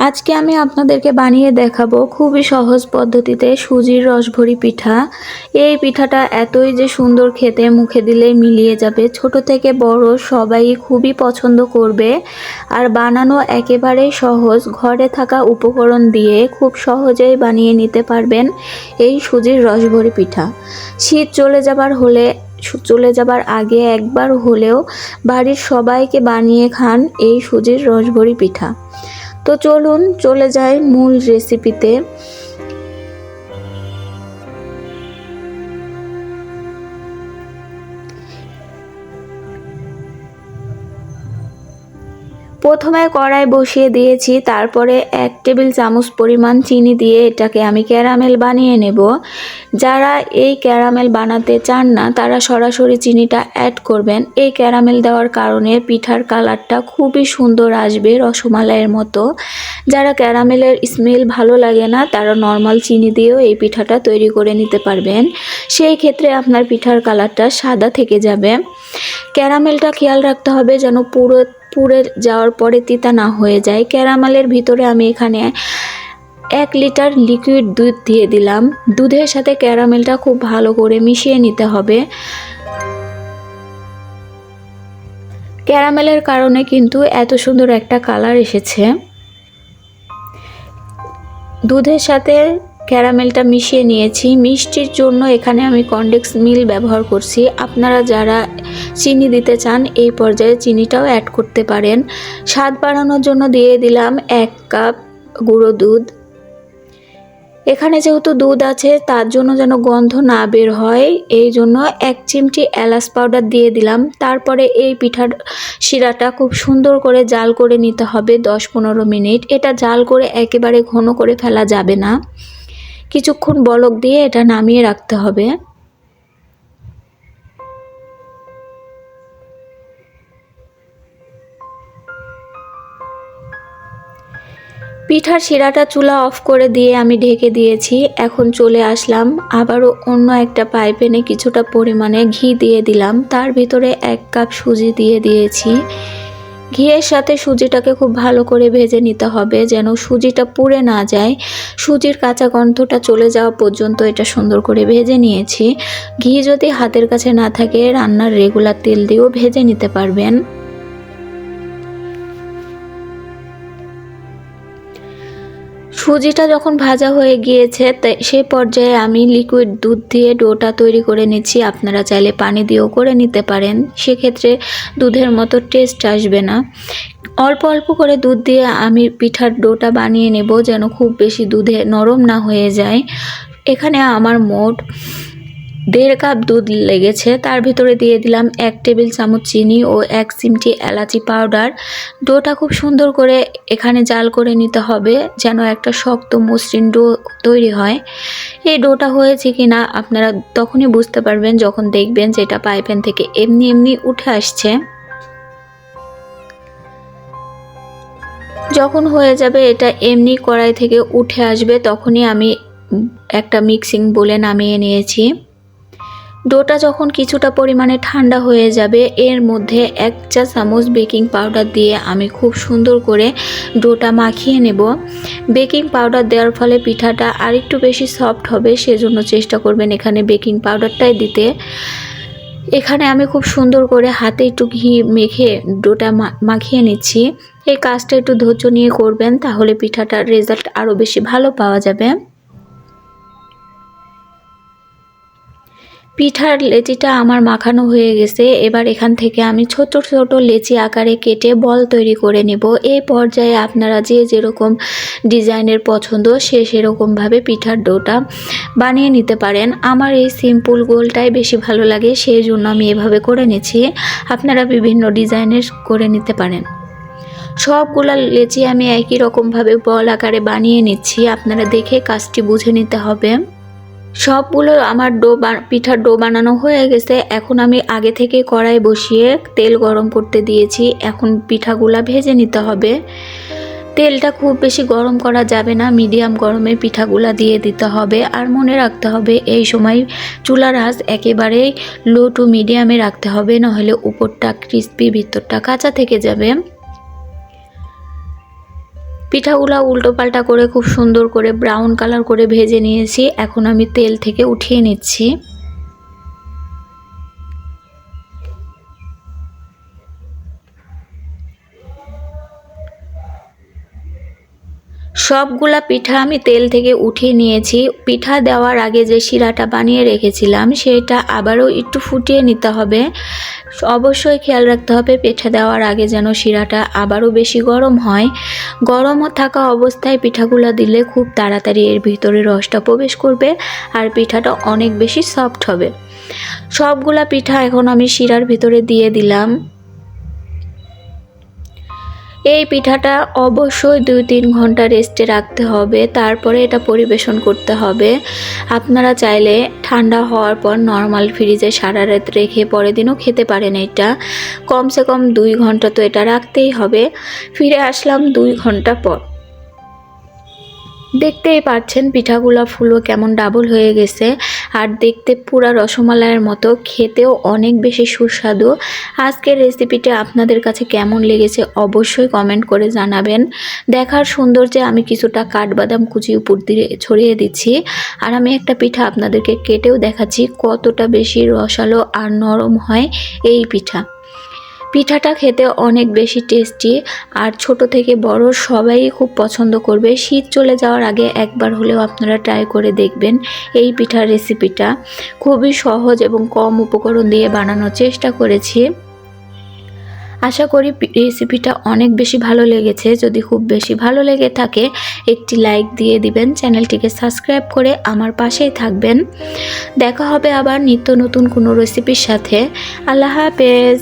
আজকে আমি আপনাদেরকে বানিয়ে দেখাবো খুবই সহজ পদ্ধতিতে সুজির রসভরি পিঠা। এই পিঠাটা এতই যে সুন্দর খেতে, মুখে দিলেই মিলিয়ে যাবে। ছোট থেকে বড় সবাই খুবই পছন্দ করবে। আর বানানো একেবারেই সহজ, ঘরে থাকা উপকরণ দিয়ে খুব সহজেই বানিয়ে নিতে পারবেন এই সুজির রসভরি পিঠা। শীত চলে যাবার আগে একবার হলেও বাড়ির সবাইকে বানিয়ে খান এই সুজির রসভরি পিঠা। তো চলুন চলে যাই মূল রেসিপিতে। প্রথমে কড়াই বসিয়ে দিয়েছি, তারপরে 1 টেবিল চামচ পরিমাণ চিনি দিয়ে এটাকে আমি ক্যারামেল বানিয়ে নেব। যারা এই ক্যারামেল বানাতে চান না তারা সরাসরি চিনিটা অ্যাড করবেন। এই ক্যারামেল দেওয়ার কারণে পিঠার কালারটা খুবই সুন্দর আসবে, রসমালাইয়ের মতো। যারা ক্যারামেলের স্মেল ভালো লাগে না তারা নর্মাল চিনি দিয়েও এই পিঠাটা তৈরি করে নিতে পারবেন। সেই ক্ষেত্রে আপনার পিঠার কালারটা সাদা থেকে যাবে। ক্যারামেলটা খেয়াল রাখতে হবে যেন পুড়ে যাওয়ার পরে তিতা না হয়ে যায়। ক্যারামেলের ভিতরে আমি এখানে 1 লিটার লিকুইড দুধ দিয়ে দিলাম। দুধের সাথে ক্যারামেলটা খুব ভালো করে মিশিয়ে নিতে হবে। ক্যারামেলের কারণে কিন্তু এত সুন্দর একটা কালার এসেছে। দুধের সাথে ক্যারামেলটা মিশিয়ে নিয়েছি। মিষ্টির জন্য এখানে আমি কনডেন্স মিল্ক ব্যবহার করছি। আপনারা যারা চিনি দিতে চান এই পর্যায়ে চিনিটাও অ্যাড করতে পারেন। স্বাদ বাড়ানোর জন্য দিয়ে দিলাম 1 কাপ গুঁড়ো দুধ। এখানে যেহেতু দুধ আছে তার জন্য যেন গন্ধ না বের হয় এই জন্য 1 চিমটি এলাচ পাউডার দিয়ে দিলাম। তারপরে এই পিঠার শিরাটা খুব সুন্দর করে জাল করে নিতে হবে 10-15 মিনিট। এটা জাল করে একেবারে ঘন করে ফেলা যাবে না। কিছুক্ষণ বলক দিয়ে এটা নামিয়ে রাখতে হবে। পিঠার শিরাটা চুলা অফ করে দিয়ে আমি ঢেকে দিয়েছি। এখন চলে আসলাম আবারও অন্য একটা ফ্রাই প্যানে কিছুটা পরিমাণে ঘি দিয়ে দিলাম। তার ভিতরে 1 কাপ সুজি দিয়ে দিয়েছি। ঘিয়ের সাথে সুজিটাকে খুব ভালো করে ভেজে নিতে হবে যেন সুজিটা পুড়ে না যায়। সুজির কাঁচা গন্ধটা চলে যাওয়া পর্যন্ত এটা সুন্দর করে ভেজে নিয়েছি। ঘি যদি হাতের কাছে না থাকে রান্নার রেগুলার তেল দিয়েও ভেজে নিতে পারবেন। সুজিটা যখন ভাজা হয়ে গিয়েছে সেই পর্যায়ে আমি লিকুইড দুধ দিয়ে ডোটা তৈরি করে নিচ্ছি। আপনারা চাইলে পানি দিয়েও করে নিতে পারেন, সেক্ষেত্রে দুধের মতো টেস্ট আসবে না। অল্প অল্প করে দুধ দিয়ে আমি পিঠার ডোটা বানিয়ে নেব যেন খুব বেশি দুধে নরম না হয়ে যায়। এখানে আমার মোট 1.5 কাপ দুধ লেগেছে। তার ভিতরে দিয়ে দিলাম 1 টেবিল চামচ চিনি ও 1 চিমটি এলাচি পাউডার। ডোটা খুব সুন্দর করে এখানে জাল করে নিতে হবে যেন একটা শক্ত মসৃণ ডো তৈরি হয়। এই ডোটা হয়েছে কিনা আপনারা তখনই বুঝতে পারবেন যখন দেখবেন যে এটা ফ্রাই প্যান থেকে এমনি এমনি উঠে আসছে। যখন হয়ে যাবে এটা এমনি কড়াই থেকে উঠে আসবে তখনই আমি একটা মিক্সিং বোলে নামিয়ে নিয়েছি। ডোটা যখন কিছুটা পরিমাণে ঠান্ডা হয়ে যাবে এর মধ্যে 1 চা চামচ বেকিং পাউডার দিয়ে আমি খুব সুন্দর করে ডোটা মাখিয়ে নেব। বেকিং পাউডার দেওয়ার ফলে পিঠাটা আরেকটু বেশি সফট হবে, সেজন্য চেষ্টা করবেন এখানে বেকিং পাউডারটাই দিতে। এখানে আমি খুব সুন্দর করে হাতে একটু ঘি মেখে ডোটা মাখিয়ে নিচ্ছি। এই কাজটা একটু ধৈর্য নিয়ে করবেন, তাহলে পিঠাটার রেজাল্ট আরও বেশি ভালো পাওয়া যাবে। পিঠার লেচিটা আমার মাখানো হয়ে গেছে। এবার এখান থেকে আমি ছোট ছোট লেচি আকারে কেটে বল তৈরি করে নেব। এই পর্যায়ে আপনারা যে যেরকম ডিজাইনের পছন্দ সেরকমভাবে পিঠার ডোটা বানিয়ে নিতে পারেন। আমার এই সিম্পল গোলটাই বেশি ভালো লাগে, সেই জন্য আমি এভাবে করে নিচ্ছি। আপনারা বিভিন্ন ডিজাইনের করে নিতে পারেন। সবগুলা লেচি আমি একই রকমভাবে বল আকারে বানিয়ে নিচ্ছি। আপনারা দেখে কাজটি বুঝে নিতে হবে। সবগুলো আমার পিঠার ডো বানানো হয়ে গেছে। এখন আমি আগে থেকে কড়াই বসিয়ে তেল গরম করতে দিয়েছি। এখন পিঠাগুলা ভেজে নিতে হবে। তেলটা খুব বেশি গরম করা যাবে না, মিডিয়াম গরমে পিঠাগুলা দিয়ে দিতে হবে। আর মনে রাখতে হবে এই সময় চুলার আঁচ একেবারে লো টু মিডিয়ামে রাখতে হবে, নাহলে উপরটা ক্রিস্পি ভিতরটা কাঁচা থেকে যাবে। পিঠাগুলো উল্টো পাল্টা করে খুব সুন্দর করে ব্রাউন কালার করে ভেজে নিয়েছি। এখন আমি তেল থেকে উঠিয়ে নিচ্ছি। সবগুলা পিঠা আমি তেল থেকে উঠিয়ে নিয়েছি। পিঠা দেওয়ার আগে যে শিরাটা বানিয়ে রেখেছিলাম সেটা আবারও একটু ফুটিয়ে নিতে হবে। অবশ্যই খেয়াল রাখতে হবে পিঠা দেওয়ার আগে যেন শিরাটা আবারও বেশি গরম হয়। গরম থাকা অবস্থায় পিঠাগুলো দিলে খুব তাড়াতাড়ি এর ভিতরে রসটা প্রবেশ করবে আর পিঠাটা অনেক বেশি সফট হবে। সবগুলা পিঠা এখন আমি শিরার ভিতরে দিয়ে দিলাম। এই পিঠাটা অবশ্যই 2-3 ঘন্টা রেস্টে রাখতে হবে, তারপরে এটা পরিবেশন করতে হবে। আপনারা চাইলে ঠান্ডা হওয়ার পর নর্মাল ফ্রিজে সারা রাত রেখে পরের দিনও খেতে পারেন। এটা কমসে কম 2 ঘন্টা তো এটা রাখতেই হবে। ফিরে আসলাম 2 ঘন্টা পর। দেখতেই পাচ্ছেন পিঠাগুলো ফুলো কেমন ডাবল হয়ে গেছে আর দেখতে পুরা রসমালাইয়ের মতো, খেতেও অনেক বেশি সুস্বাদু। আজকের রেসিপিটা আপনাদের কাছে কেমন লেগেছে অবশ্যই কমেন্ট করে জানাবেন। দেখার সৌন্দর্যে আমি কিছুটা কাঠবাদাম কুচি উপর দিয়ে ছড়িয়ে দিচ্ছি আর আমি একটা পিঠা আপনাদেরকে কেটেও দেখাচ্ছি কতটা বেশি রসালো আর নরম হয় এই পিঠা। পিঠাটা খেতে অনেক বেশি টেস্টি আর ছোট থেকে বড় সবাই খুব পছন্দ করবে। শীত চলে যাওয়ার আগে একবার হলেও আপনারা ট্রাই করে দেখবেন এই পিঠার রেসিপিটা। খুবই সহজ এবং কম উপকরণ দিয়ে বানানোর চেষ্টা করেছি। আশা করি রেসিপিটা অনেক বেশি ভালো লেগেছে। যদি খুব বেশি ভালো লেগে থাকে একটি লাইক দিয়ে দিবেন, চ্যানেলটিকে সাবস্ক্রাইব করে আমার পাশেই থাকবেন। দেখা হবে আবার নিত্য নতুন কোনো রেসিপির সাথে। আল্লাহ হাফেজ।